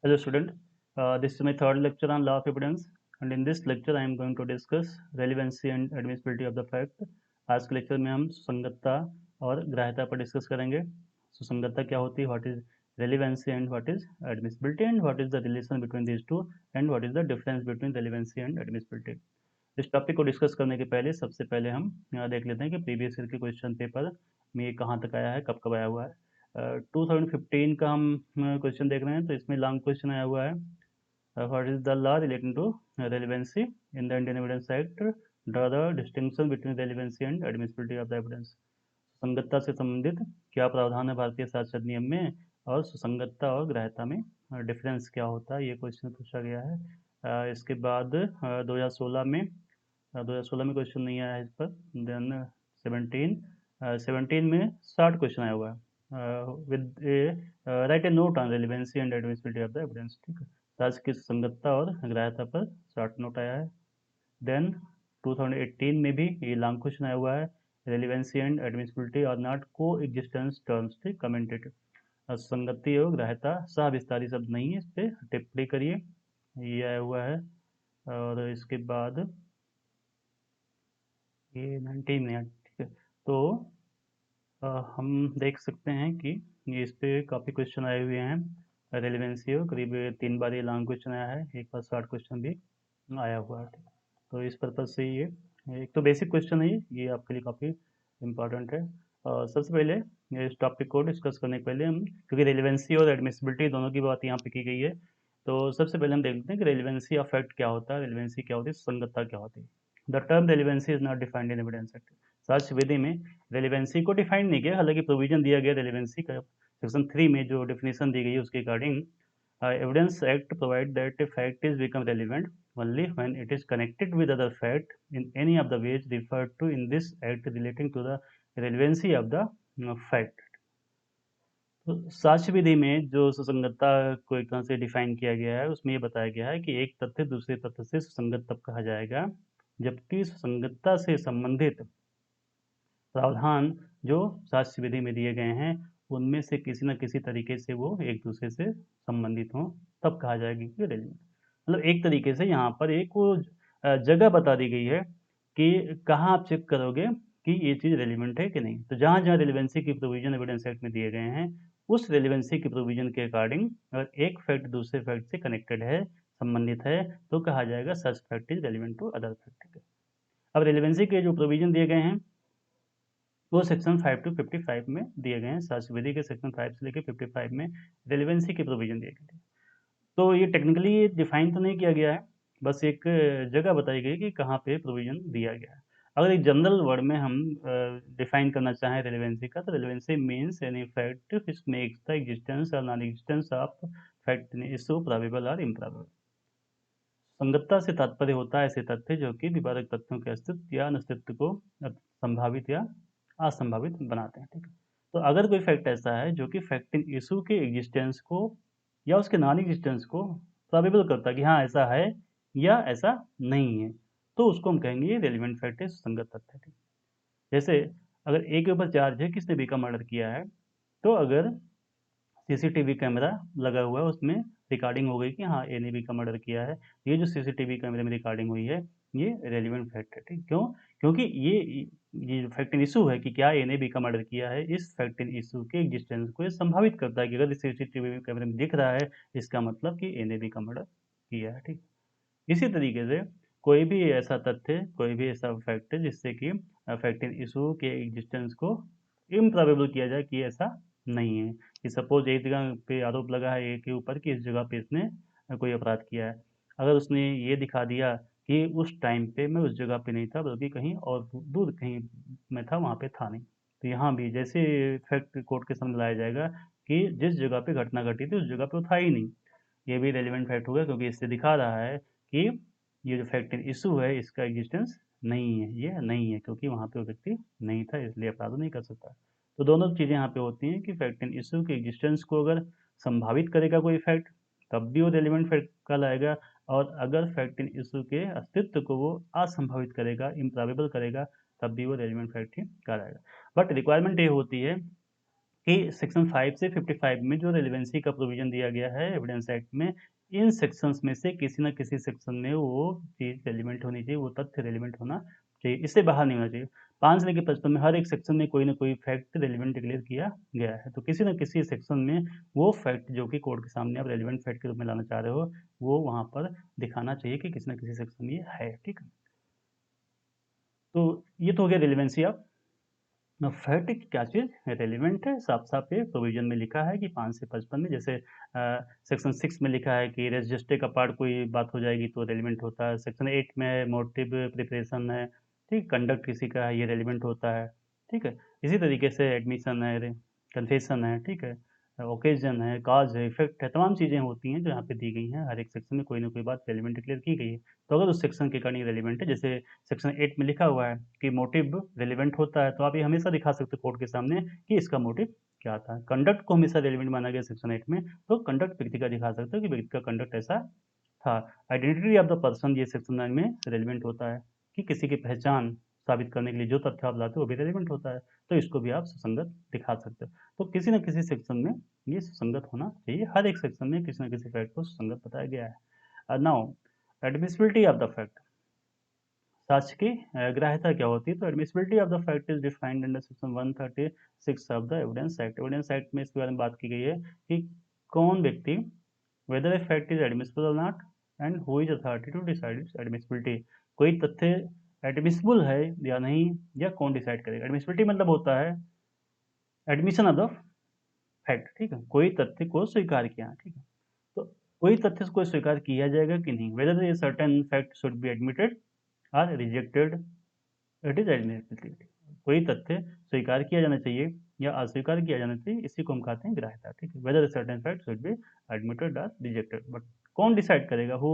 Hello student, this is my third lecture on law of evidence, and in this lecture I am going to discuss relevancy and admissibility of the fact. आज के lecture में हम सुसंगतता और ग्राह्यता पर discuss करेंगे। सुसंगतता क्या होती है, what is relevancy and what is admissibility and what is the relation between these two and what is the difference between relevancy and admissibility. इस टॉपिक को डिस्कस करने के पहले सबसे पहले हम देख लेते हैं कि प्रीवियस ईयर के क्वेश्चन पेपर में ये कहाँ तक आया है, कब कब आया हुआ है। 2015 का हम क्वेश्चन देख रहे हैं, तो इसमें लॉन्ग क्वेश्चन आया हुआ है, what is the law relating to relevancy in the Indian Evidence Act, draw the distinction between relevancy and admissibility of the evidence. सुसंगतता से संबंधित क्या प्रावधान है भारतीय साक्ष्य अधिनियम में, और सुसंगतता और ग्राह्यता में डिफरेंस क्या होता है, ये क्वेश्चन पूछा गया है। इसके बाद 2016 में क्वेश्चन नहीं आया है इस पर। देन 17 में 60 क्वेश्चन आया हुआ है with right A note on relevancy and admissibility of the evidence. ठीक है, आज की संगतता और ग्राह्यता पर 60 नोट आया है। देन 2018 में भी ये लॉन्ग क्वेश्चन आया हुआ है, relevancy and admissibility are not co existence terms. ठीक, कमेंटेड संगति और ग्राह्यता सह विस्तारी शब्द नहीं है, इस पर टिप्पणी करिए, ये आया हुआ है। और इसके बाद ये 19 में, ठीक है, तो हम देख सकते हैं कि ये इस पे काफ़ी क्वेश्चन आए हुए हैं। रेलिवेंसी हो करीब 3 बार ये लॉन्ग क्वेश्चन आया है, एक बार 60 क्वेश्चन भी आया हुआ है। तो इस पर्पज़ से ये एक तो बेसिक क्वेश्चन है, ये आपके लिए काफ़ी इम्पोर्टेंट है। सबसे पहले इस टॉपिक को डिस्कस करने के पहले हम, क्योंकि रेलिवेंसी और एडमिसिबिलिटी दोनों की बात यहाँ पे की गई है, तो सबसे पहले हम देख लेते हैं कि रेलिवेंसी ऑफ फैक्ट क्या होता है, रेलिवेंसी क्या होती है, संगतता क्या होती है। The term relevancy is not defined in evidence act. साक्ष्य विधि में रेलिवेंसी को डिफाइन नहीं किया, हालांकि प्रोविजन दिया गया रेलिवेंसी का, सेक्शन 3 में जो डिफिनेशन दी गई है उसके according evidence act provide that a fact is become relevant only when it is connected with other fact in any of the ways referred to in this act relating to the relevancy of the fact। तो साक्ष्य विधि में जो सुसंगतता को एक तरह से define किया गया है, उसमें ये बताया गया है कि एक तथ्य दूसरे तथ्य से सुसंगत तब कहा जाएगा जबकि सुसंगतता से संबंधित प्रावधान जो साक्ष्य विधि में दिए गए हैं उनमें से किसी न किसी तरीके से वो एक दूसरे से संबंधित हों, तब कहा जाएगी कि रेलिवेंट। मतलब एक तरीके से यहाँ पर एक वो जगह बता दी गई है कि कहाँ आप चेक करोगे कि ये चीज़ रेलिवेंट है कि नहीं। तो जहाँ जहाँ रेलिवेंसी की प्रोविजन एविडेंस एक्ट में दिए गए हैं, उस रेलिवेंसी की प्रोविजन के अकॉर्डिंग अगर एक फैक्ट दूसरे फैक्ट से कनेक्टेड है, संबंधित है, तो कहा जाएगा such fact is relevant to other fact. अब रेलिवेंसी के जो प्रोविजन दिए गए हैं वो सेक्शन 5 टू 55 में दिए गए हैं। साक्ष्य विधि के सेक्शन 5 से लेकर 55 में रेलिवेंसी के प्रोविजन दिए गए थे। तो ये टेक्निकली डिफाइन तो नहीं किया गया है, बस एक जगह बताई गई कि कहाँ पे प्रोविजन दिया गया है। अगर एक जनरल वर्ड में हम डिफाइन करना चाहें रेलिवेंसी का, तो relevancy means any fact which makes the existence और non existence of fact in issue probable और इम्प्रोबेबल। संगतता से तात्पर्य होता है ऐसे तथ्य जो कि विवादक तथ्यों के अस्तित्व या अनस्तित्व को संभावित या असंभावित बनाते हैं। ठीक है, तो अगर कोई फैक्ट ऐसा है जो कि फैक्ट इन इशू के एग्जिस्टेंस को या उसके नॉन एग्जिस्टेंस को प्रोबेबल करता है कि हाँ ऐसा है या ऐसा नहीं है, तो उसको हम कहेंगे ये रेलिवेंट फैक्ट है, सुसंगत तथ्य है। जैसे अगर ए के ऊपर चार्ज है किसने बी का मर्डर किया है, तो अगर सीसीटीवी कैमरा लगा हुआ है उसमें रिकॉर्डिंग हो गई कि हाँ ए ने बी का मर्डर किया है, ये जो सीसीटीवी कैमरे में रिकॉर्डिंग हुई है ये रेलिवेंट फैक्ट है। ठीक, क्यों? क्योंकि ये जो फैक्ट इन इशू है कि क्या ए ने बी का मर्डर किया है, इस फैक्ट इन इशू के एग्जिस्टेंस को ये संभावित करता है कि अगर सीसीटीवी कैमरे में दिख रहा है इसका मतलब कि ए ने बी का मर्डर किया है। ठीक, इसी तरीके से कोई भी ऐसा तथ्य, कोई भी ऐसा फैक्ट है जिससे कि फैक्ट इन इशू के एग्जिस्टेंस को इम्प्रोबेबल किया जाए कि ऐसा नहीं है, कि सपोज एक जगह पे आरोप लगा है ए के ऊपर कि इस जगह पे इसने कोई अपराध किया है, अगर उसने ये दिखा दिया कि उस टाइम पे मैं उस जगह पे नहीं था बल्कि कहीं और दूर कहीं मैं था, वहाँ पे था नहीं, तो यहाँ भी जैसे फैक्ट कोर्ट के सामने लाया जाएगा कि जिस जगह पे घटना घटी थी उस जगह पे वो था ही नहीं, ये भी रेलिवेंट फैक्ट होगा क्योंकि इससे दिखा रहा है कि ये जो फैक्ट इन इशू है इसका एग्जिस्टेंस नहीं है, ये नहीं है क्योंकि वहाँ पे वो व्यक्ति नहीं था, इसलिए अपराध नहीं कर सकता। तो दोनों चीज़ें यहाँ पे होती हैं कि फैक्ट इन इशू के एग्जिस्टेंस को अगर संभावित करेगा कोई फैक्ट तब भी वो रेलिवेंट फैक्ट कहलाएगा, और अगर फैक्ट इन इशू के अस्तित्व को वो असंभावित करेगा, इम्प्रॉबेबल करेगा, तब भी वो रेलिवेंट फैक्ट ही कहलाएगा। बट रिक्वायरमेंट ये होती है कि सेक्शन 5 से 55 में जो रेलेवेंसी का प्रोविजन दिया गया है एविडेंस एक्ट में, इन सेक्शंस में से किसी न किसी सेक्शन में वो चीज़ रेलिवेंट होनी चाहिए, वो तथ्य रेलिवेंट होना चाहिए, इससे बाहर नहीं होना चाहिए। 5 से लेके 55 में हर एक सेक्शन में कोई ना कोई फैक्ट रेलिवेंट डिक्लेयर किया गया है, तो किसी न किसी सेक्शन में वो फैक्ट जो कि कोर्ट के सामने आप रेलिवेंट फैक्ट के रूप में लाना चाह रहे हो, वो वहाँ पर दिखाना चाहिए कि किसी न किसी सेक्शन में ये है, ठीक है। तो ये तो हो गया रेलिवेंसी ऑफ फैक्ट की क्या चीज़ रेलिवेंट है, साफ-साफ ये प्रोविज़न में लिखा है कि 5 से 55 में, जैसे सेक्शन 6 में लिखा है कि रेस जस्टिस का पार्ट कोई बात हो जाएगी तो रेलिवेंट होता है। सेक्शन 8 में मोटिव प्रिपरेशन है, ठीक, कंडक्ट किसी का है ये रेलिवेंट होता है, ठीक है। इसी तरीके से एडमिशन है, कन्फेशन है, ठीक है, ओकेज़न है, कॉज़ है, इफ़ेक्ट है, तमाम चीज़ें होती हैं जो यहाँ पे दी गई हैं। हर एक सेक्शन में कोई ना कोई बात रेलिवेंट डिक्लेयर की गई है। तो अगर उस सेक्शन के अकॉर्डिंग रेलिवेंट है, जैसे सेक्शन 8 में लिखा हुआ है कि मोटिव रेलिवेंट होता है, तो आप ये हमेशा दिखा सकते हो कोर्ट के सामने कि इसका मोटिव क्या था। कंडक्ट को हमेशा रेलिवेंट माना गया सेक्शन 8 में, तो कंडक्ट व्यक्ति का दिखा सकते हो कि व्यक्ति का कंडक्ट ऐसा था। आइडेंटिटी ऑफ द पर्सन ये सेक्शन 9 में रेलिवेंट होता है कि किसी की पहचान साबित करने के लिए जो तथ्य आप लाते हो वो भी रेलिवेंट होता है, तो इसको भी आप सुसंगत दिखा सकते हो। तो किसी न किसी सेक्शन में ये सुसंगत होना चाहिए, हर एक सेक्शन में किसी न किसी फैक्ट को सुसंगत बताया गया है। Now admissibility of the fact, साक्ष्य की ग्राह्यता क्या होती है, तो admissibility of the fact is defined under section 136 of the evidence act. Evidence act में इसके बारे में बात की गई है कि कौन व्यक्ति, whether a fact is admissible or not and who is authority to decide its admissibility, कोई तथ्य एडमिसिबल है या नहीं, या कौन डिसाइड करेगा। एडमिसिबिलिटी मतलब होता है एडमिशन ऑफ द फैक्ट, ठीक है, कोई तथ्य को स्वीकार किया, ठीक है। तो कोई तथ्य को स्वीकार किया जाएगा कि नहीं, whether a certain fact should be admitted or rejected, it is admissibility. कोई तथ्य स्वीकार किया जाना चाहिए या अस्वीकार किया जाना चाहिए, इसी को हम कहते हैं ग्राह्यता, ठीक है। Whether certain fact should be admitted और रिजेक्टेड, बट कौन डिसाइड करेगा, हु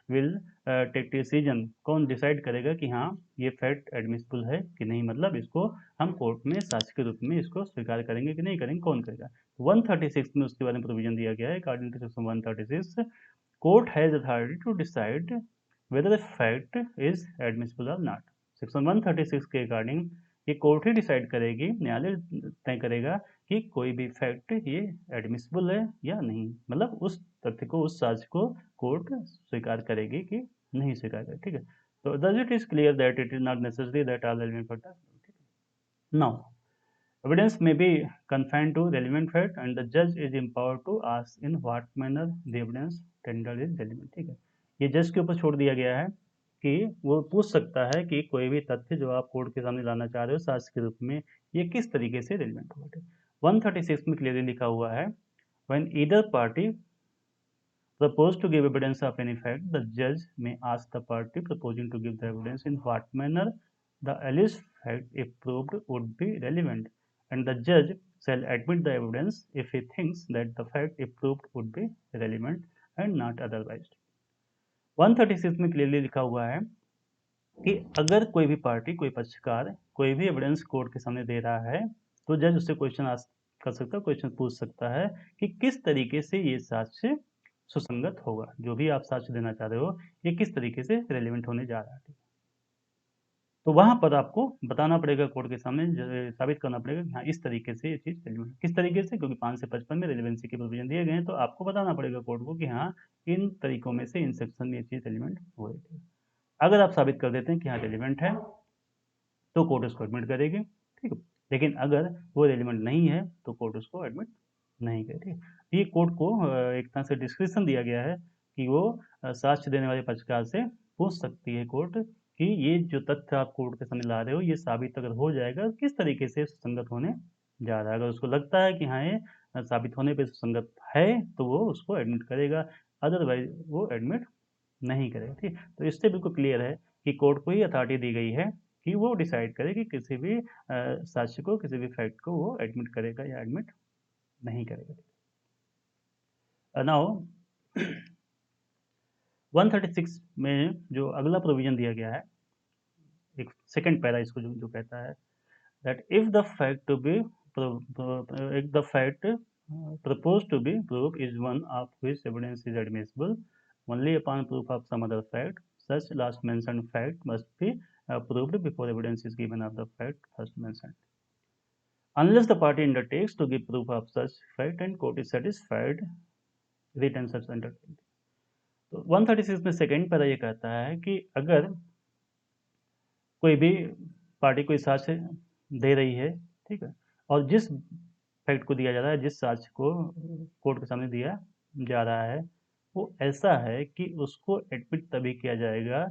विल टेक डिसीजन, कौन डिसाइड करेगा कि हाँ ये फैक्ट एडमिसिबल है कि नहीं, मतलब इसको हम कोर्ट में साक्ष्य के रूप में इसको स्वीकार करेंगे कि नहीं करेंगे, कौन करेगा। 136 में उसके बारे में प्रोविजन दिया गया है। According to section 136, court has authority to decide whether the fact is admissible or not। Section 136 के अकॉर्डिंग ये कोर्ट ही डिसाइड करेगी, न्यायालय तय करेगा कि कोई भी फैक्ट ये एडमिसिबल है या नहीं, मतलब उस तथ्य को, उस साक्ष्य को कोर्ट स्वीकार करेगी कि नहीं स्वीकार करेगी, ठीक है। तो thus it is clear that it is not necessary that all relevant facts are now evidence may be confined to relevant fact and the judge is empowered to ask in what manner the evidence tendered is relevant, ठीक है। ये जज के ऊपर छोड़ दिया गया है कि वो पूछ सकता है कि कोई भी तथ्य जो आप कोर्ट के सामने लाना चाह रहे हो साक्ष्य के रूप में, ये किस तरीके से रेलिवेंट होगा, ठीक। 136 में क्लियरली लिखा हुआ है, when either party propose to give evidence of any fact, the judge may ask the party proposing to give the evidence in what manner the alleged fact, if proved, would be relevant, and the judge shall admit the evidence if he thinks that the fact, if proved, would be relevant and not otherwise। 136 में clearly लिखा हुआ है कि अगर कोई भी party, कोई पक्षकार कोई भी एविडेंस कोर्ट के सामने दे रहा है, तो जज उससे क्वेश्चन आस्क कर सकता है, क्वेश्चन पूछ सकता है कि किस तरीके से ये साक्ष्य सुसंगत होगा, जो भी आप साक्ष्य देना चाह रहे हो ये किस तरीके से रेलिवेंट होने जा रहा है। तो वहां पर आपको बताना पड़ेगा कोर्ट के सामने, साबित करना पड़ेगा कि हाँ इस तरीके से ये चीज रेलिवेंट, किस तरीके से, क्योंकि 5 से 55 में रेलिवेंसी के प्रोविजन दिए गए हैं, तो आपको बताना पड़ेगा कोर्ट को कि हाँ इन तरीकों में से, इन सेक्शन में ये चीज रेलिवेंट हो रही थी। अगर आप साबित कर देते हैं कि हाँ रेलिवेंट है तो कोर्ट उसको एडमिट करेगी, ठीक है। लेकिन अगर वो रेलिवेंट नहीं है तो कोर्ट उसको एडमिट नहीं करेगी। ये कोर्ट को एक तरह से डिस्क्रिप्शन दिया गया है कि वो साक्ष्य देने वाले पक्षकार से पूछ सकती है कोर्ट कि ये जो तथ्य आप कोर्ट के सामने ला रहे हो ये साबित अगर हो जाएगा किस तरीके से सुसंगत होने जा रहा है। अगर उसको लगता है कि हाँ ये साबित होने पे सुसंगत है तो वो उसको एडमिट करेगा, अदरवाइज वो एडमिट नहीं करेगा, ठीक। तो इससे बिल्कुल क्लियर है कि कोर्ट को ही अथॉरिटी दी गई है कि वो डिसाइड करे कि किसी भी साक्ष्य को, किसी भी फैक्ट को वो एडमिट करेगा या एडमिट नहीं करेगा। नाउ 136 में जो अगला प्रोविजन दिया गया है, एक सेकंड पैरा इसको जो कहता है that if the fact to be if the fact proposed to be proved is one of which evidence is admissible only upon proof of some other fact, such last mentioned fact must be proved before evidence is given of the fact first mentioned। unless the party undertakes to give proof of such fact and court is satisfied written such undertaking। तो 136 में second para ये कहता है कि अगर कोई भी party कोई साक्ष्य दे रही है, ठीक है, और जिस फैक्ट को दिया जा रहा है, जिस साक्ष्य को कोर्ट के सामने दिया जा रहा है, वो ऐसा है कि उसको एडमिट तभी किया जाएगा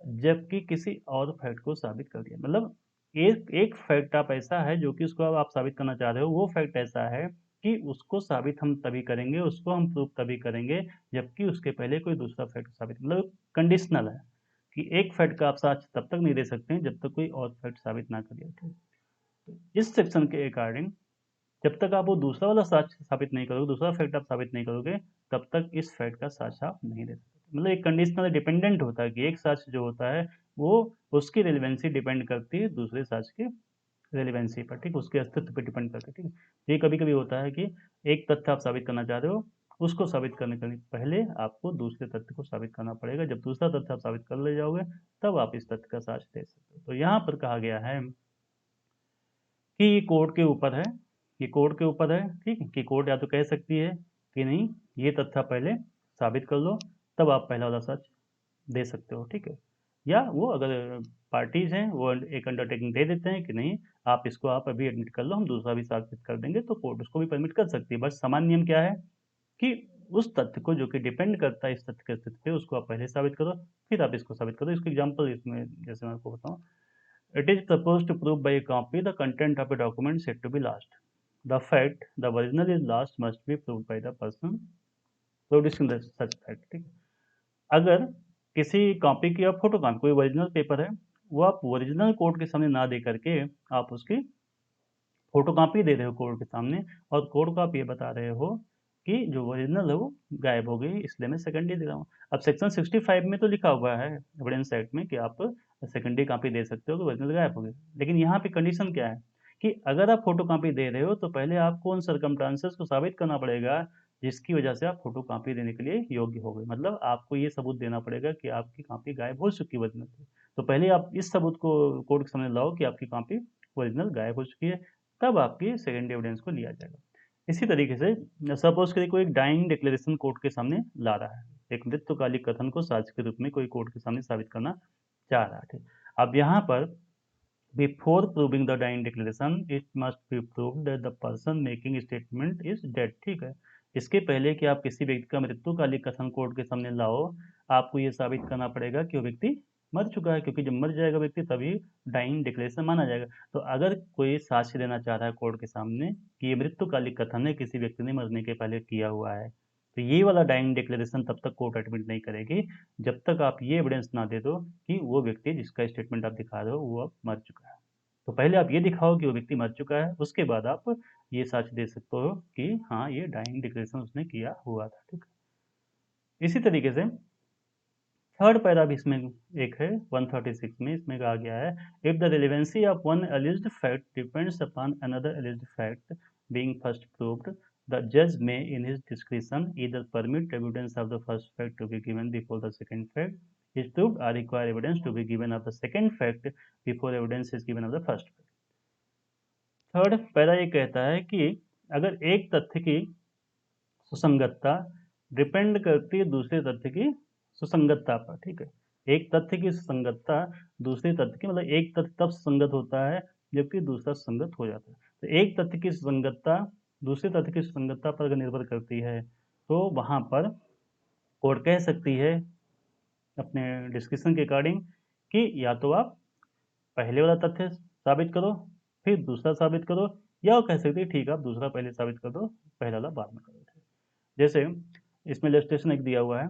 जबकि किसी और फैक्ट को साबित कर दिया। मतलब एक एक फैक्ट आप ऐसा है जो कि उसको आप साबित करना चाह रहे हो, वो फैक्ट ऐसा है कि उसको साबित हम तभी करेंगे, उसको हम प्रूव तभी करेंगे जबकि उसके पहले कोई दूसरा फैक्ट साबित, मतलब कंडीशनल है कि एक फैक्ट का आप साक्ष्य तब तक नहीं दे सकते हैं जब तक कोई और फैक्ट साबित ना करिए। तो इस सेक्शन के अकॉर्डिंग जब तक आप वो दूसरा वाला साक्ष्य साबित नहीं करोगे, दूसरा फैक्ट आप साबित नहीं करोगे, तब तक इस फैक्ट का साक्ष्य आप नहीं दे सकते। मतलब एक कंडीशनल डिपेंडेंट होता है कि एक साक्ष्य जो होता है वो उसकी रेलिवेंसी डिपेंड करती है दूसरे साक्ष्य की रेलिवेंसी पर, ठीक, उसके अस्तित्व पर डिपेंड करती है, ठीक है। ये कभी कभी होता है कि एक तथ्य आप साबित करना चाह रहे हो, उसको साबित करने के पहले आपको दूसरे तथ्य को साबित करना पड़ेगा। जब दूसरा तथ्य आप साबित कर ले जाओगे तब आप इस तथ्य का साक्ष्य दे सकते हो। तो यहाँ पर कहा गया है कि ये कोर्ट के ऊपर है, ये कोर्ट के ऊपर है, ठीक है, कि कोर्ट या तो कह सकती है कि नहीं ये तथ्य पहले साबित कर लो तब आप पहला वाला सच दे सकते हो, ठीक है, या वो अगर पार्टीज हैं वो एक अंडरटेकिंग दे देते हैं कि नहीं आप इसको आप अभी एडमिट कर लो, हम दूसरा भी साबित कर देंगे, तो कोर्ट उसको भी परमिट कर सकती है। बस सामान्य नियम क्या है कि उस तथ्य को जो कि डिपेंड करता है इस तथ्य के अस्तित्व पे उसको आप पहले साबित करो, फिर आप इसको साबित करो। इसको एग्जाम्पल इसमें जैसे मैं आपको बताऊँ, it is supposed to prove by a copy the content of a document said to be lost. The fact the original is lost must be proved by the person producing the such fact, ठीक है। अगर किसी copy की या photo copy कोई original paper है, वो आप ओरिजिनल कोर्ट के सामने ना दे करके आप उसकी फोटो कॉपी दे रहे हो कोर्ट के सामने, और कोर्ट को आप ये बता रहे हो कि जो ओरिजिनल है वो गायब हो गई, इसलिए मैं सेकेंडरी दे रहा हूँ। अब सेक्शन 65 में तो लिखा हुआ है एविडेंस एक्ट में कि आप सेकेंडरी कॉपी दे सकते हो कि ओरिजिनल गायब हो गई, लेकिन यहाँ पे कंडीशन क्या है कि अगर आप फोटो कॉपी दे रहे हो तो पहले आपको उन सर्कमस्टांसेस को साबित करना पड़ेगा जिसकी वजह से आप फोटो कॉपी देने के लिए योग्य हो गए। मतलब आपको ये सबूत देना पड़ेगा कि आपकी कॉपी गायब हो चुकी है ओरिजिनल से। तो पहले आप इस सबूत को कोर्ट के सामने लाओ कि आपकी कॉपी ओरिजिनल गायब हो चुकी है, तब आपकी सेकेंडरी एविडेंस को लिया जाएगा। इसी तरीके से सपोज करिए कोई एक डाइंग डिक्लेरेशन कोर्ट के सामने ला रहा है, एक मृत्युकालिक कथन को साक्ष्य के रूप में कोई कोर्ट के सामने साबित करना चाह रहा है, ठीक। अब यहाँ पर before proving the dying declaration it must be proved that the person making statement is dead, ठीक है। इसके पहले कि आप किसी व्यक्ति का मृत्युकालिक कथन कोर्ट के सामने लाओ, आपको ये साबित करना पड़ेगा कि वो व्यक्ति मर चुका है, क्योंकि जब मर जाएगा व्यक्ति तभी डाइंग डिक्लेरेशन माना जाएगा। तो अगर कोई साक्ष्य देना चाह रहा है कोर्ट के सामने कि ये मृत्युकालिक कथन है, किसी व्यक्ति ने मरने के पहले किया हुआ है, तो ये वाला डाइंग डिक्लेरेशन तब तक कोर्ट एडमिट नहीं करेगी जब तक आप ये एविडेंस ना दे दो कि वो व्यक्ति जिसका स्टेटमेंट आप दिखा रहे हो वो अब मर चुका है। तो पहले आप ये दिखाओ कि वो व्यक्ति मर चुका है, उसके बाद आप ये साक्ष्य दे सकते हो कि हाँ ये डाइंग डिक्लेरेशन उसने किया हुआ था, ठीक है। इसी तरीके से थर्ड पैरा भी इसमें एक है 136 में, इसमें कहा गया है if the relevancy of one एलिज्ड fact depends upon another एलिज्ड fact being first proved, the judge may in his discretion either permit evidence of the first fact to be given before the second fact is proved or require evidence to be given of the second fact before evidence is given of the first fact। Third para ये कहता है कि अगर एक तथ्य की सुसंगतता depend करती है दूसरे तथ्य की सुसंगतता पर, ठीक है। एक तथ्य की सुसंगतता दूसरे तथ्य की, मतलब एक तथ्य तब सुसंगत होता है जबकि दूसरा सुसंगत हो जाता है। तो एक तथ्य की सुसंगतता दूसरे तथ्य की सुसंगतता पर अगर निर्भर करती है तो वहां पर कोर्ट कह सकती है अपने डिस्कशन के अकॉर्डिंग कि या तो आप पहले वाला तथ्य साबित करो फिर दूसरा साबित करो, या वो कह सकती है ठीक है आप दूसरा पहले साबित कर दो पहला वाला बाद में करो। जैसे इसमें इलस्ट्रेशन एक दिया हुआ है,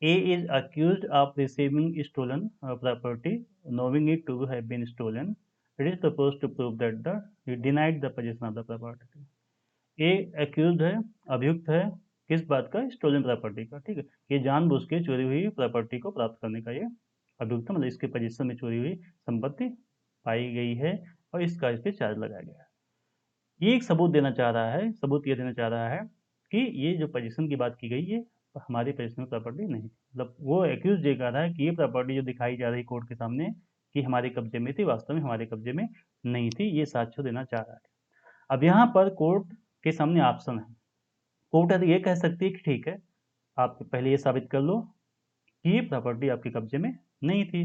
A is accused of receiving stolen property knowing it to have been stolen, it is supposed to prove that the he denied the possession of the property। A accused है, अभियुक्त है किस बात का, स्टोलन प्रॉपर्टी का, ठीक है। ये जानबूझ के चोरी हुई प्रॉपर्टी को प्राप्त करने का ये अभियुक्त, मतलब इसके पोजीशन में चोरी हुई संपत्ति पाई गई है और इसका इस पे चार्ज लगाया गया है। ये एक सबूत देना चाह रहा है, सबूत ये देना चाह रहा है कि ये जो पोजीशन की बात की गई ये हमारी पोजीशन प्रॉपर्टी नहीं, मतलब वो एक्यूज ये कह रहा है कि ये प्रॉपर्टी जो दिखाई जा रही कोर्ट के सामने कि हमारे कब्जे में थी वास्तव में हमारे कब्जे में नहीं थी, ये साक्ष्य देना चाह रहा है। अब यहाँ पर कोर्ट के सामने ऑप्शन है। कोर्ट है तो ये कह सकती है कि ठीक है, आप पहले ये साबित कर लो कि ये प्रॉपर्टी आपके कब्जे में नहीं थी।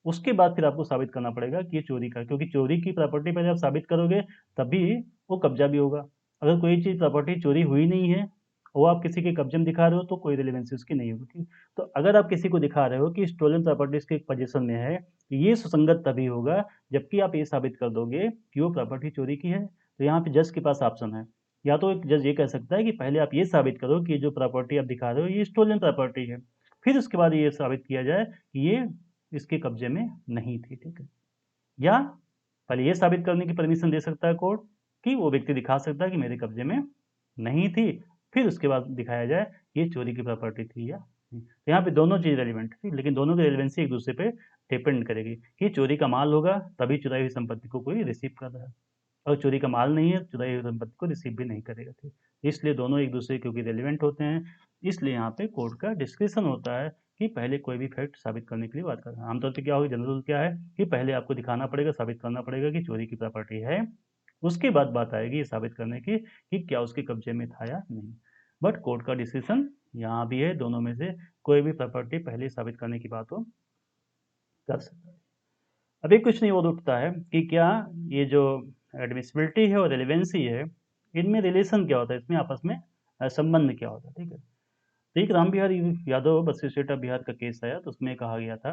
उसके बाद फिर आपको साबित करना पड़ेगा कि ये चोरी का, क्योंकि चोरी की प्रॉपर्टी पहले आप साबित करोगे तभी वो कब्जा भी होगा। अगर कोई चीज़ प्रॉपर्टी चोरी हुई नहीं है, वो आप किसी के कब्जे में दिखा रहे हो, तो कोई रिलेवेंसी उसकी नहीं होगी, ठीक। तो अगर आप किसी को दिखा रहे हो कि स्टोलन प्रॉपर्टी इसके पोजीशन में है, तो ये सुसंगत तभी होगा जबकि आप ये साबित कर दोगे कि वो प्रॉपर्टी चोरी की है। तो यहाँ पे जज के पास ऑप्शन है, या तो एक जज ये कह सकता है कि पहले आप ये साबित करो कि जो प्रॉपर्टी आप दिखा रहे हो ये स्टोलन प्रॉपर्टी है, फिर उसके बाद ये साबित किया जाए कि ये इसके कब्जे में नहीं थी, ठीक है। या पहले ये साबित करने की परमिशन दे सकता है कोर्ट कि वो व्यक्ति दिखा सकता है कि मेरे कब्जे में नहीं थी, फिर उसके बाद दिखाया जाए ये चोरी की प्रॉपर्टी थी या नहीं। तो यहाँ पे दोनों चीज़ रेलिवेंट थी, लेकिन दोनों की रेलिवेंसी एक दूसरे पे डिपेंड करेगी कि चोरी का माल होगा तभी चुराई हुई संपत्ति को कोई रिसीव कर रहा है, और चोरी का माल नहीं है, चुराई हुई संपत्ति को रिसीव भी नहीं करेगा, ठीक। इसलिए दोनों एक दूसरे क्योंकि रेलिवेंट होते हैं, इसलिए यहाँ पे कोर्ट का डिस्क्रिप्शन होता है कि पहले कोई भी फैक्ट साबित करने के लिए बात करना है। आमतौर पे क्या होगा, जनरल रूल क्या है कि पहले आपको दिखाना पड़ेगा, साबित करना पड़ेगा कि चोरी की प्रॉपर्टी है, उसके बाद बात आएगी ये साबित करने की कि क्या उसके कब्जे में था या नहीं। बट कोर्ट का डिसीजन यहाँ भी है, दोनों में से कोई भी प्रॉपर्टी पहले साबित करने की बात हो कर सकता है। अब एक क्वेश्चन ये और उठता है कि क्या ये जो एडमिसिबिलिटी है और रेलिवेंसी है, इनमें रिलेशन क्या होता है, इसमें आपस में संबंध क्या होता है, ठीक है। तो एक राम बिहारी यादव बस्ती स्टेट ऑफ बिहार का केस आया, तो उसमें कहा गया था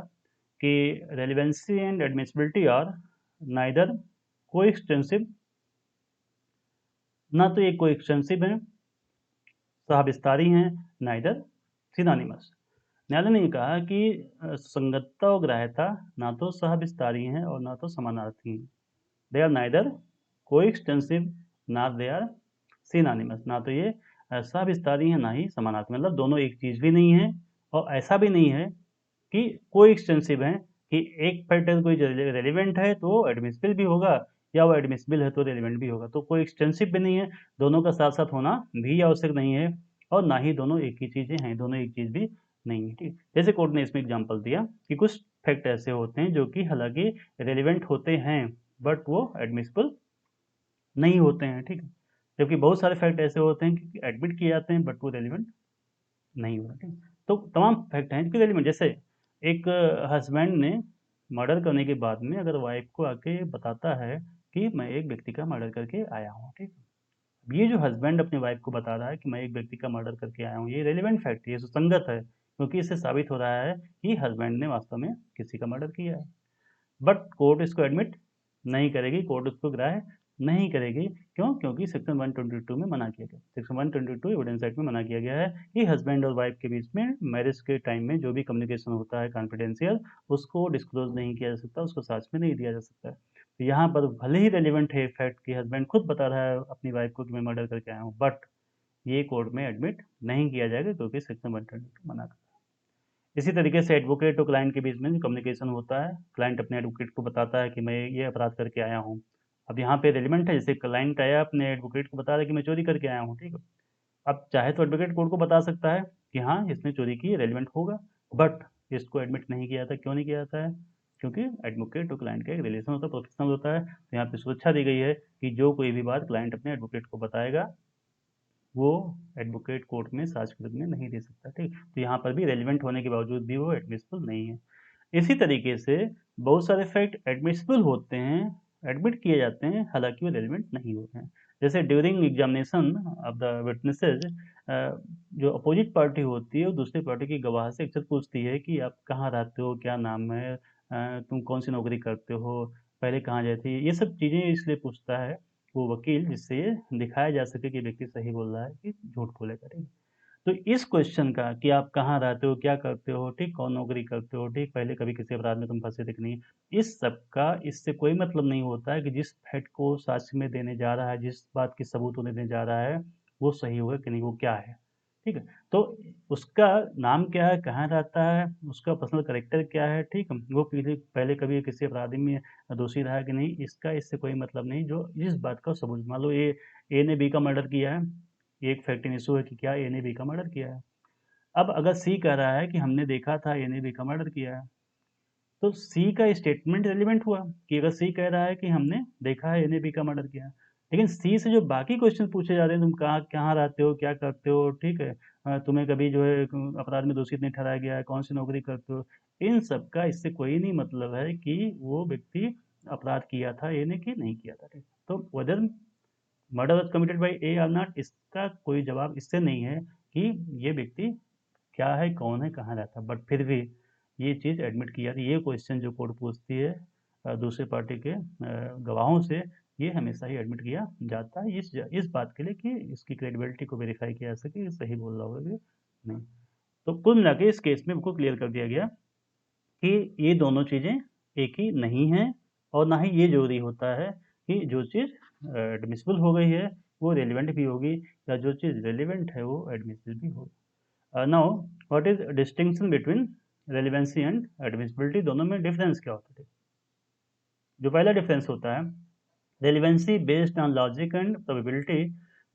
कि relevancy and admissibility are neither co extensive, ना तो ये को एक्सटेंसिव है, सहविस्तारी हैं, नाइदर सिनोनिमस। न्यायालय ने कहा कि संगतता और ग्राह्यता ना तो सहविस्तारी हैं और ना तो समानार्थी हैं। They are neither co extensive ना दे आर सिनोनिमस, ना तो ये सहविस्तारी हैं ना ही समानार्थी, मतलब दोनों एक चीज़ भी नहीं है, और ऐसा भी नहीं है कि को एक्सटेंसिव है कि एक फैक्टर कोई रेलिवेंट है तो एडमिसिबल भी होगा, या वो एडमिसिबल है तो रेलिवेंट भी होगा, तो कोई एक्सटेंसिव भी नहीं है, दोनों का साथ साथ होना भी आवश्यक नहीं है, और ना ही दोनों एक ही चीज़ें हैं, दोनों एक चीज़ भी नहीं है, ठीक। जैसे कोर्ट ने इसमें एग्जाम्पल दिया कि कुछ फैक्ट ऐसे होते हैं जो कि हालांकि रेलिवेंट होते हैं बट वो एडमिसिबल नहीं होते हैं, ठीक है। जबकि बहुत सारे फैक्ट ऐसे होते हैं कि एडमिट किए जाते हैं बट वो रेलिवेंट नहीं हुआ, ठीक। तो तमाम फैक्ट हैं इसके रिलेटेड, जैसे एक हस्बैंड ने मर्डर करने के बाद में अगर वाइफ को आके बताता है कि मैं एक व्यक्ति का मर्डर करके आया हूँ, ठीक। अब ये जो हस्बैंड अपनी वाइफ को बता रहा है कि मैं एक व्यक्ति का मर्डर करके आया हूँ, ये रेलिवेंट फैक्ट है, ये सुसंगत है, क्योंकि इससे साबित हो रहा है कि हस्बैंड ने वास्तव में किसी का मर्डर किया है। बट कोर्ट इसको एडमिट नहीं करेगी, कोर्ट उसको ग्राह्य नहीं करेगी। क्यों? क्योंकि सेक्शन 122 में मना किया गया, सेक्शन 122 एविडेंस एक्ट में मना किया गया है कि हस्बैंड और वाइफ के बीच में मैरिज के टाइम में जो भी कम्युनिकेशन होता है कॉन्फिडेंशियल, उसको डिस्क्लोज नहीं किया जा सकता, उसको साक्ष्य में नहीं दिया जा सकता है। तो यहाँ पर भले ही रेलिवेंट है फैक्ट कि हस्बैंड खुद बता रहा है अपनी वाइफ को कि मैं मर्डर करके आया हूँ, बट ये कोर्ट में एडमिट नहीं किया जाएगा क्योंकि सेक्शन 122 मना करता है। इसी तरीके से एडवोकेट और क्लाइंट के बीच में कम्युनिकेशन होता है, क्लाइंट अपने एडवोकेट को बताता है कि मैं ये अपराध करके आया हूँ। अब यहाँ पे रेलिवेंट है, जैसे क्लाइंट आया अपने एडवोकेट को बता रहा है कि मैं चोरी करके आया हूँ, ठीक है। अब चाहे तो एडवोकेट कोर्ट को बता सकता है कि हाँ इसने चोरी की, रेलिवेंट होगा, बट इसको एडमिट नहीं किया जाता। क्यों नहीं किया जाता है? क्योंकि एडवोकेट और क्लाइंट का एक रिलेशन होता है, प्रोफेशनल होता है, तो यहाँ पे सुरक्षा दी गई है कि जो कोई भी बात क्लाइंट अपने एडवोकेट को बताएगा वो एडवोकेट कोर्ट में साक्ष्य के रूप में नहीं दे सकता, ठीक। तो यहाँ पर भी रेलिवेंट होने के बावजूद भी वो एडमिसिबल नहीं है। इसी तरीके से बहुत सारे फैक्ट एडमिसिबल होते हैं, एडमिट किए जाते हैं, हालांकि वो रेलिवेंट नहीं होते हैं। जैसे during examination of the witnesses, जो अपोजिट पार्टी होती है वो दूसरी पार्टी की गवाह से अक्सर पूछती है कि आप कहाँ रहते हो, क्या नाम है, तुम कौन सी नौकरी करते हो, पहले कहाँ गए थे, ये सब चीज़ें इसलिए पूछता है वो वकील, जिससे ये दिखाया जा सके कि व्यक्ति सही बोल रहा है कि झूठ बोलेगा, ठीक। तो इस क्वेश्चन का कि आप कहाँ रहते हो, क्या करते हो, ठीक, कौन नौकरी करते हो, ठीक, पहले कभी किसी अपराध में तुम फंसे थे कि नहीं, इस सब का इससे कोई मतलब नहीं होता है कि जिस फैक्ट को साक्ष्य में देने जा रहा है, जिस बात की सबूत वो देने जा रहा है, वो सही होगा कि नहीं, वो क्या है, ठीक है। तो उसका नाम क्या है, कहाँ रहता है, उसका पर्सनल कैरेक्टर क्या है, ठीक है, वो पहले पहले कभी किसी अपराधी में दोषी रहा है कि नहीं, इसका इससे कोई मतलब नहीं। जो इस बात का सबूत, मान लो ए ने बी का मर्डर किया है, ये एक फैक्टिंग इशू है कि क्या ए ने बी का मर्डर किया है। अब अगर सी कह रहा है कि हमने देखा था ए ने बी का मर्डर किया है, तो सी का स्टेटमेंट रेलिवेंट हुआ कि अगर सी कह रहा है कि हमने देखा है ए ने बी का मर्डर किया, लेकिन सी से जो बाकी क्वेश्चन पूछे जा रहे हैं, तुम कहाँ रहते हो, क्या करते हो, ठीक है, तुम्हें कभी जो है अपराध में दोषी नहीं ठहराया गया है, कौन सी नौकरी करते हो, इन सब का इससे कोई नहीं मतलब है कि वो व्यक्ति अपराध किया था ए ने कि नहीं किया था, ठीक। तो whether murder was committed by A or not, इसका कोई जवाब इससे नहीं है कि ये व्यक्ति क्या है, कौन है, कहाँ रहता है, बट फिर भी ये चीज़ एडमिट की जाती है। ये क्वेश्चन जो कोर्ट पूछती है दूसरे पार्टी के गवाहों से, ये हमेशा ही एडमिट किया जाता है इस बात के लिए कि इसकी क्रेडिबिलिटी को वेरीफाई किया जा सके कि सही बोल रहा होगा कि नहीं। तो कुल मिला के इस केस में बिल्कुल क्लियर कर दिया गया कि ये दोनों चीज़ें एक ही नहीं हैं, और ना ही ये ज़रूरी होता है कि जो चीज़ एडमिसिबल हो गई है वो रेलिवेंट भी होगी, या जो चीज़ रेलिवेंट है वो एडमिसिबल भी होगी। Now what is distinction between relevancy and admissibility, दोनों में डिफरेंस क्या होता है? जो पहला डिफरेंस होता है, relevancy based on logic and probability,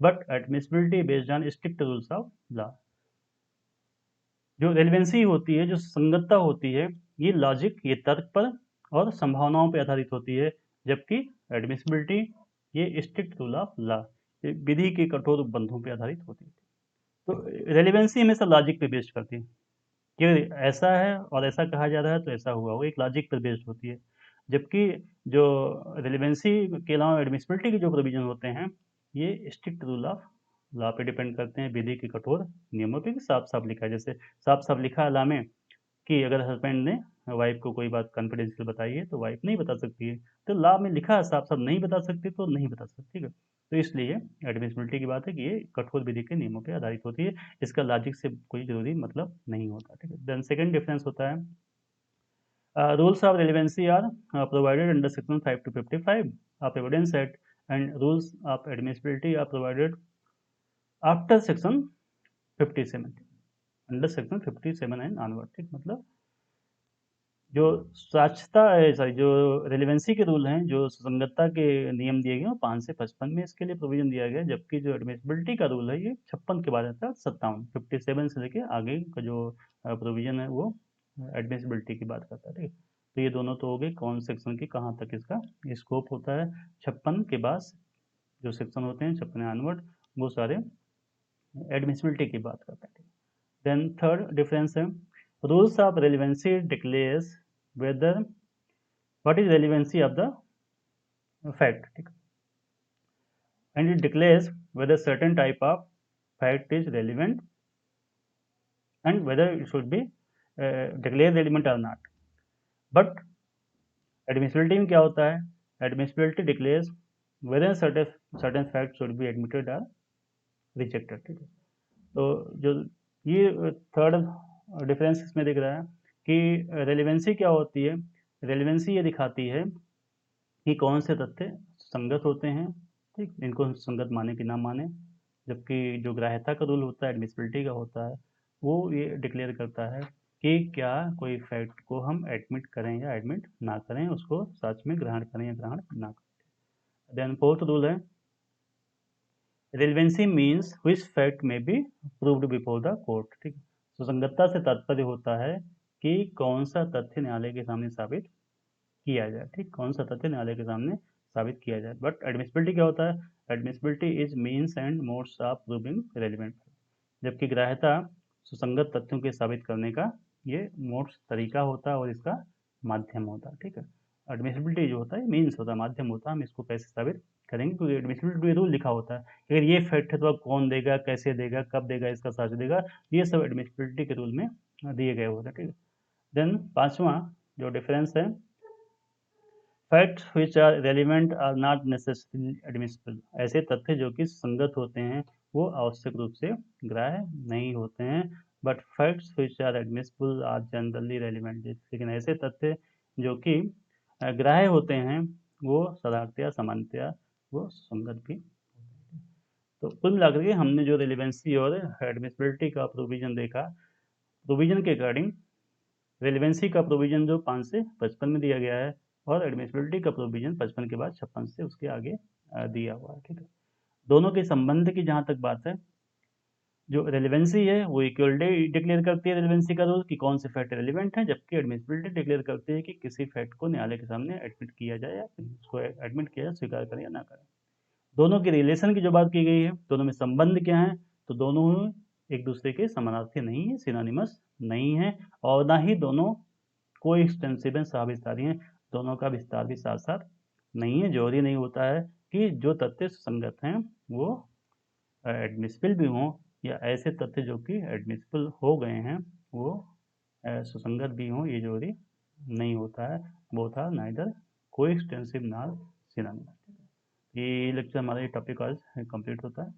but admissibility based on strict rules of law. जो रेलिवेंसी होती है, जो संगतता होती है, ये लॉजिक, ये तर्क पर और संभावनाओं पर आधारित होती है, जबकि एडमिसिबिलिटी ये स्ट्रिक्ट रूल ऑफ लॉ, विधि के कठोर उपबंधों पर आधारित होती है। तो रेलिवेंसी हमेशा लॉजिक पे बेस्ड करती है कि ऐसा है और ऐसा कहा जा रहा है तो ऐसा हुआ, वो एक लॉजिक पर बेस्ड होती है। जबकि जो रेलिवेंसी के अलावा एडमिसिबिलिटी के जो प्रोविजन होते हैं, ये स्ट्रिक्ट रूल ऑफ लॉ पे डिपेंड करते हैं, विधि के कठोर नियमों पे, साफ साफ लिखा है। जैसे साफ साफ लिखा है लॉ में कि अगर हस्बैंड ने वाइफ को कोई बात कॉन्फिडेंशियल बताई है तो वाइफ नहीं बता सकती है, तो लॉ में लिखा है साफ साफ नहीं बता सकती तो नहीं बता सकती, ठीक है। तो इसलिए एडमिसिबिलिटी की बात है कि ये कठोर विधि के नियमों पर आधारित होती है, इसका लॉजिक से कोई जरूरी मतलब नहीं होता, ठीक है। देन सेकंड डिफरेंस होता है, rules of relevancy are provided under section 5 to 55 of evidence act, and rules of admissibility are provided after section 57, under section 57 and onward, ठीक। मतलब जो साक्षता सॉरी जो रेलिवेंसी के रूल हैं, जो सुसंगतता के नियम दिए गए हैं, 5 से 55 में इसके लिए प्रोविजन दिया गया है, जबकि जो एडमिसिबिलिटी का रूल है ये 56 के बाद आता है, 57 57 से लेके आगे का जो प्रोविजन है वो एडमिसिबिलिटी की बात करता है, ठीक है। तो ये दोनों तो हो गए कौन सेक्शन की कहाँ तक इसका स्कोप होता है। 56 के बाद जो सेक्शन होते हैं, 56 ऑनवर्ड, वो सारे एडमिसिबिलिटी की बात करते हैं। देन थर्ड डिफरेंस है, rules of relevancy declares whether what is relevancy of the fact, ठीक, and it declares whether certain type of fact is relevant and whether it should be declared relevant or not. But admissibility में क्या होता है, admissibility declares whether certain facts should be admitted or rejected, ठीक है। तो जो ये third difference इसमें दिख रहा है कि रेलिवेंसी क्या होती है, रेलिवेंसी ये दिखाती है कि कौन से तथ्य संगत होते हैं, ठीक, इनको हम संगत माने कि ना माने, जबकि जो ग्राह्यता का रूल होता है, एडमिसिबिलिटी का होता है, वो ये डिक्लेयर करता है कि क्या कोई फैक्ट को हम एडमिट करें या एडमिट ना करें, उसको सच में ग्रहण करें या ग्रहण ना करें। देन फोर्थ रूल है, रेलिवेंसी मीन्स व्हिच फैक्ट में be proved before the court, ठीक। सुसंगतता से तात्पर्य होता है कि कौन सा तथ्य न्यायालय के सामने साबित किया जाए, ठीक, कौन सा तथ्य न्यायालय के सामने साबित किया जाए। बट एडमिसिबिलिटी क्या होता है, admissibility is means and modes of proving relevant, जबकि ग्राह्यता सुसंगत तथ्यों के साबित करने का ये मोड्स तरीका होता है और इसका माध्यम होता है, ठीक है। एडमिसिबिलिटी जो होता है मीन्स होता है, माध्यम होता है, हम इसको कैसे साबित करेंगे, क्योंकि एडमिसिबिलिटी रूल लिखा होता है, अगर ये फैक्ट है तो अब कौन देगा, कैसे देगा, कब देगा, इसका साक्ष्य देगा, ये सब एडमिसिबिलिटी के रूल में दिए गए होते हैं, ठीक है। देन पांचवा जो डिफरेंस है, facts which are relevant are not necessarily admissible, ऐसे तथ्य जो कि संगत होते हैं वो आवश्यक रूप से ग्राह्य नहीं होते हैं, but facts which are admissible are generally relevant, लेकिन ऐसे तथ्य जो कि ग्राह्य होते हैं वो साधारणतया सामान्यतया वो संगत भी। तो कुल मिलाकर के हमने जो रेलिवेंसी और एडमिसिबिलिटी का प्रोविजन देखा, प्रोविजन के अकॉर्डिंग रेलिवेंसी का प्रोविजन जो 5 से 55 में दिया गया है, और एडमिसिबिलिटी का प्रोविजन 55 के बाद 56 से उसके आगे दिया हुआ है, ठीक है। दोनों के संबंध की जहाँ तक बात है, जो रेलिवेंसी है वो इक्वलिटी डिक्लेयर करती है रेलिवेंसी का रूल कि कौन से फैक्ट रेलिवेंट है, जबकि एडमिसिबिलिटी डिक्लेयर करती है कि किसी फैक्ट को न्यायालय के सामने एडमिट किया जाए या उसको एडमिट किया जाए, स्वीकार करें या ना करें। दोनों की रिलेशन की जो बात की गई है, दोनों में संबंध क्या है, तो दोनों एक दूसरे के समानार्थी नहीं है, सिनोनिमस नहीं है, और ना ही दोनों को एक्सटेंसिव है, सहविस्तारी हैं। दोनों का विस्तार भी साथ साथ नहीं है। जरूरी नहीं होता है कि जो तथ्य सुसंगत हैं वो एडमिसिबल भी हों, या ऐसे तथ्य जो कि एडमिसिबल हो गए हैं वो सुसंगत भी हों, ये जरूरी नहीं होता है। Both are neither coextensive nor synonymous. ये लेक्चर हमारा ये टॉपिक आज कंप्लीट होता है।